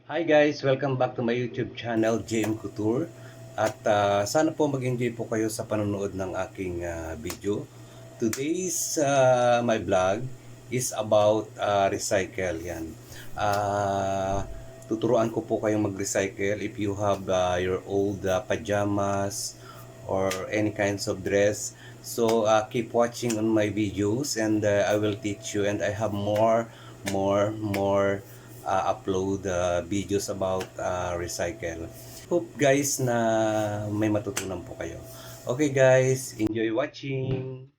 Hi guys! Welcome back to my YouTube channel, JM Couture. At sana po mag-enjoy po kayo sa panonood ng aking video. Today's my vlog is about recycle. Yan. Tuturuan ko po kayong mag-recycle if you have your old pajamas or any kinds of dress. So keep watching on my videos and I will teach you, and I have more upload videos about recycle. Hope guys na may matutunan po kayo. Okay guys, enjoy watching!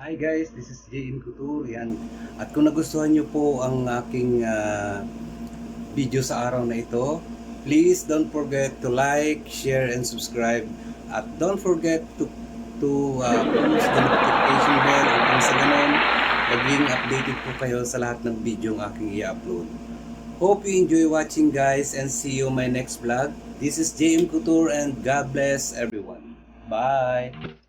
Hi guys, this is JM Couture. Yan. At kung nagustuhan nyo po ang aking video sa araw na ito, please don't forget to like, share, and subscribe. At don't forget push the notification bell upang sa ganun maging updated po kayo sa lahat ng video ang aking i-upload. Hope you enjoy watching guys and see you in my next vlog. This is JM Couture and God bless everyone. Bye!